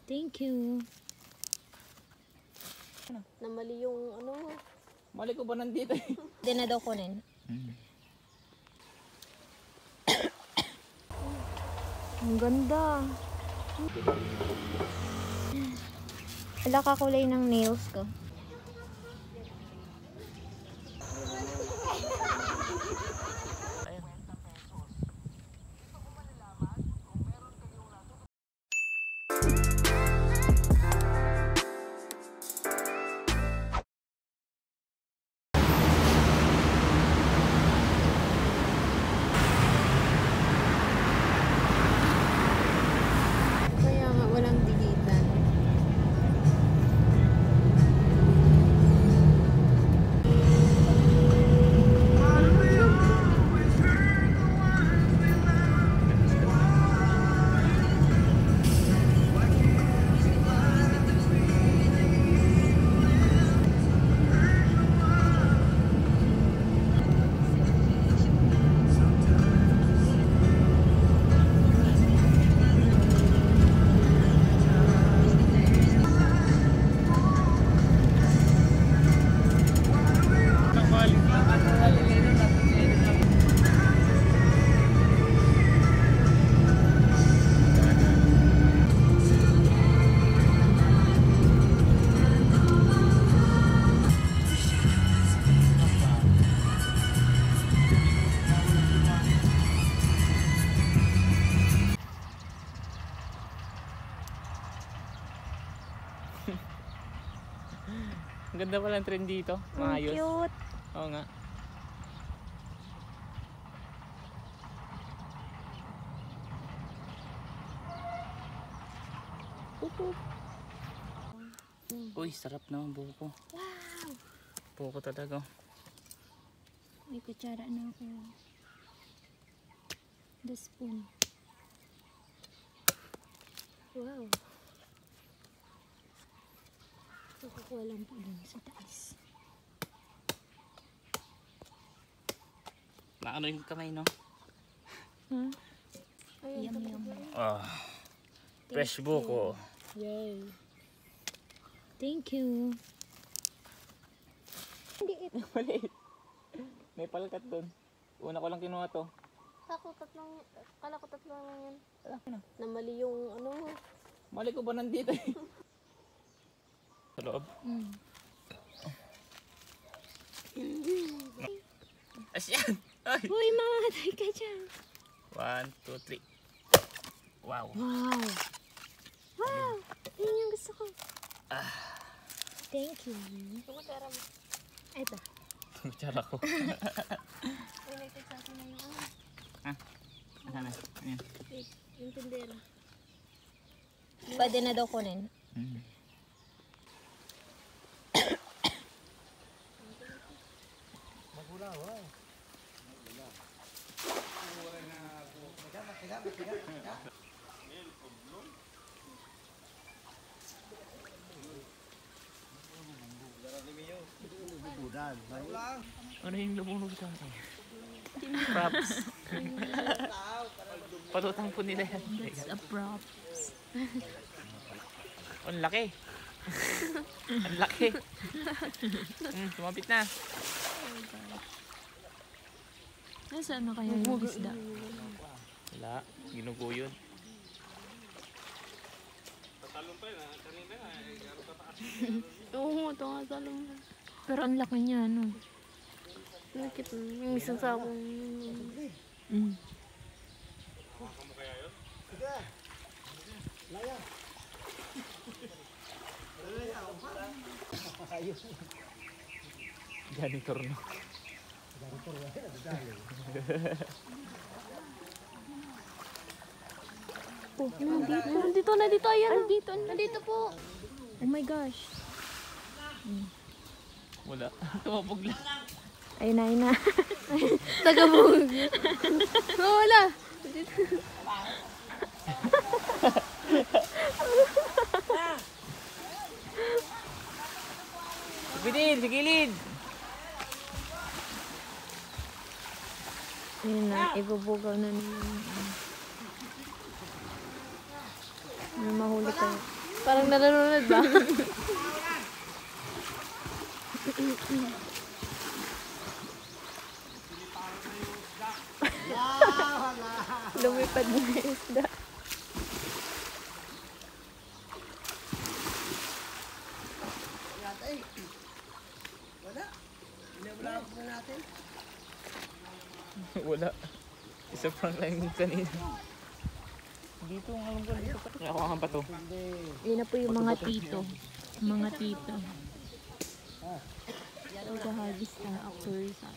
Thank you. Namali yung ano. Mali ko ba nandito eh? Hindi na daw kunin. Ang ganda. Wala kakulay ng nails ko. Kaya nga walang dilitan. Ang ganda pala ng trend dito. Ang Maayos. cute. Oo nga. Uy, sarap naman buko. Wow! Buko talaga. May kutsara na ako. The spoon. Wow. Kukuha lang po dun sa taas. Naano yung kamay, no? Huh? Ayun, Yum, yum. Fresh buko. Yay. Thank you. Maliit. May palkat doon. Una ko lang kinuha to. Kala ko tatlong yan. Ano? Namali yung ano. Mali ko ba nandito eh? Sa loob. Asyan! Ay! Uy, mamatay ka dyan. 1, 2, 3. Wow! Wow. Wow. Yun yung gusto ko. Thank you. Kutsara mo. Ito. Kutsara ko. Ay, nagtagsasin na yung ano. Asan na? Ayan. Wait, yung tindera. Pwede na daw kunin. Ano yung lumunog sa akin? Props. Patutang po nila yan. That's a props. Ang laki. Ang laki. Sumapit na. Nasaan na kaya yung isda? Wala. Ginuguyod. Oo, ito nga talong. Pero ang laki niya, no? Nakita mo, yung isang sabong. Janitor no. Nandito, ayan. Nandito po. Oh my gosh. Wala. Tumabog lang. Ayun na, ayun na. Tagabog. Wala. Gilid, sa gilid. Ayun na, ibubugaw na naman. May mahuli kayo. Parang nalulunod ba? Lumipad na yung isda. Wala. Isa prank lang yung kanina. Dito ang alam ko dito. Ako ang bato. Yun na po yung mga tito. Mga tito. Maghahagis na actually sa...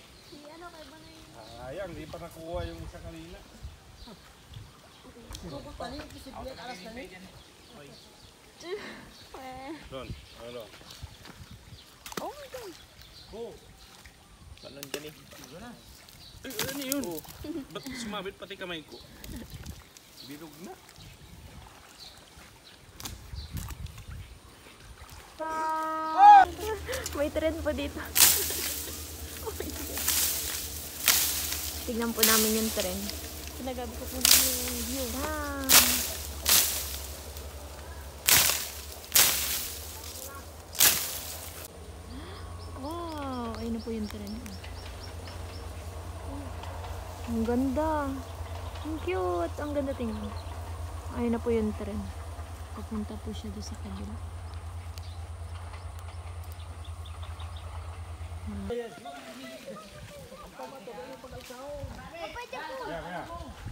Sayang, di pa nakuha yung isa kanina. Doon, ano? Oh my God! Panon dyan eh. Ay, ano yun? Ba't sumabit pati kamay ko? Bilog na. May trend po dito. Tignan po namin yung trend. Pinagabi ko po yung view. Ah. Wow! Ayun na po yung trend. Ang ganda. Ang cute. Ang ganda tingnan. Ayun na po yung trend. Papunta po siya doon sa kabila.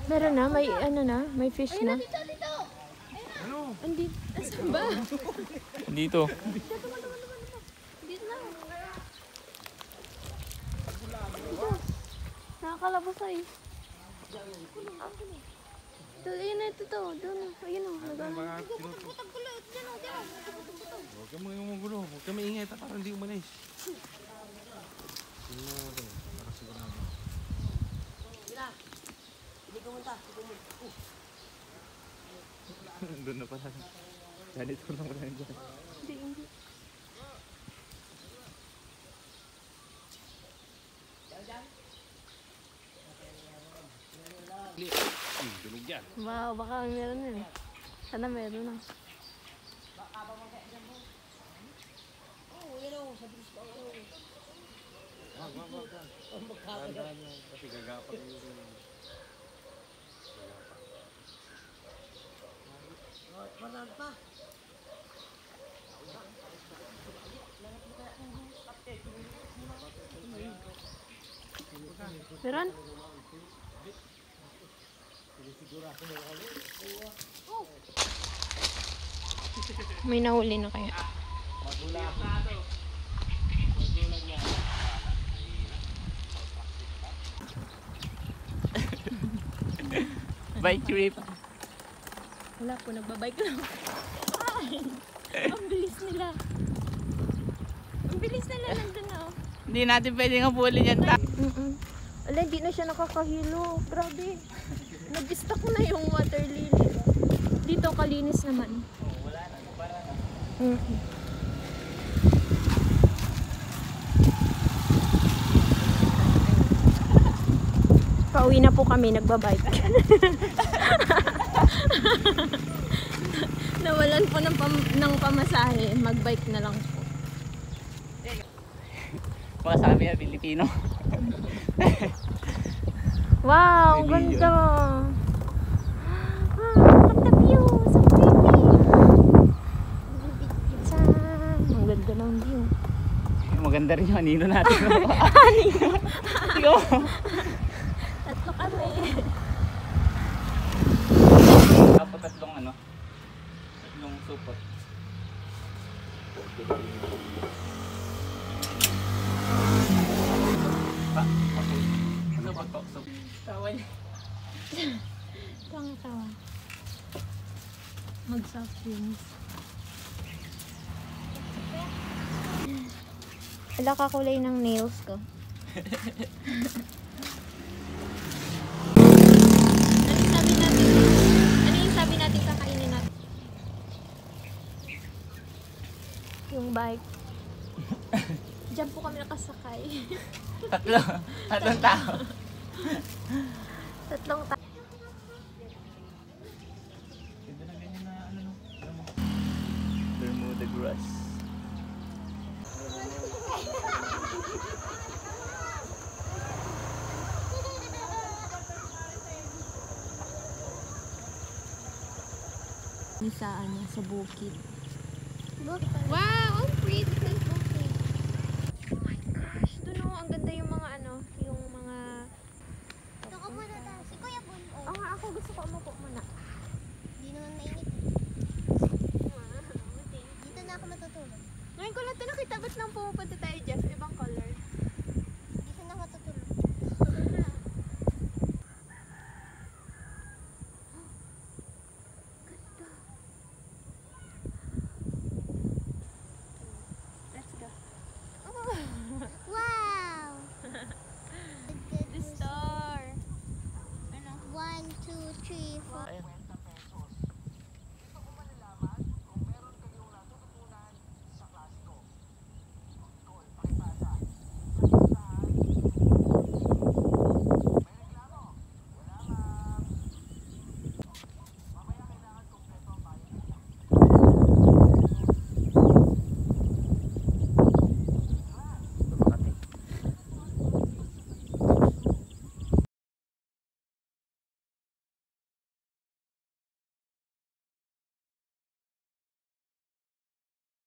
Meron na, may ano na, may fish na. Andito. Asan ba? Dito. Dito na. Nakakalabas ay. Ito, ayun na ito to. Doon. Ayun o. Huwag ka mga magulo. Huwag ka maingay. Parang hindi umalis. Doon na pala. Ganito na pala dyan. Hindi. Tulog yan. Wow, baka meron yun. Sana meron na. Kasi gagapak yung Meron? May nahuli na kaya. Bike trip. Wala po, nagbabike lang. Ang bilis nila. Ang bilis nila nandun na. Oh. Hindi natin pwedeng habulin yan. Ala, hindi na siya nakakahilo. Grabe. Nag-stock na yung water lily. Dito kalinis naman. Wala na. Para na. Pauwi na po kami, nagbabike. Nawalan po ng pamasahe. Magbike na lang po. Baka sabi na Pilipino. Wow, ang May video. ganda. Look at the view. So pretty. Ang ganda ng view. Maganda rin yung anino natin. Anino? Tatlo kami. Tapos tatlong ano? Tatlong supot. Supot po. Kawan. Tawa-tawa. Mag-soft drinks. Wala kakulay ng nails ko. Ano yung sabi natin kakainin natin? Yung bike. Diyan po kami nakasakay. Tatlong tao. Tatlong tao. grass. Sa ano, sa bukid. Wow, ang pretty ng bukid. Oh my gosh, doon ang ganda yung mga ano, yung mga... Gusto ko muna tayo. Si Kuya Bun. Oo nga, ako gusto ko umupo muna. Hindi naman mainit. Dito na ako matutulog. Ngayon ko lang ito nakita, ba't nang pumupunta tayo, Jess? Ibang color. Dito na ako tutulog. Let's go. Wow! The star. Ano? 1, 2, 3, 4. Ayun.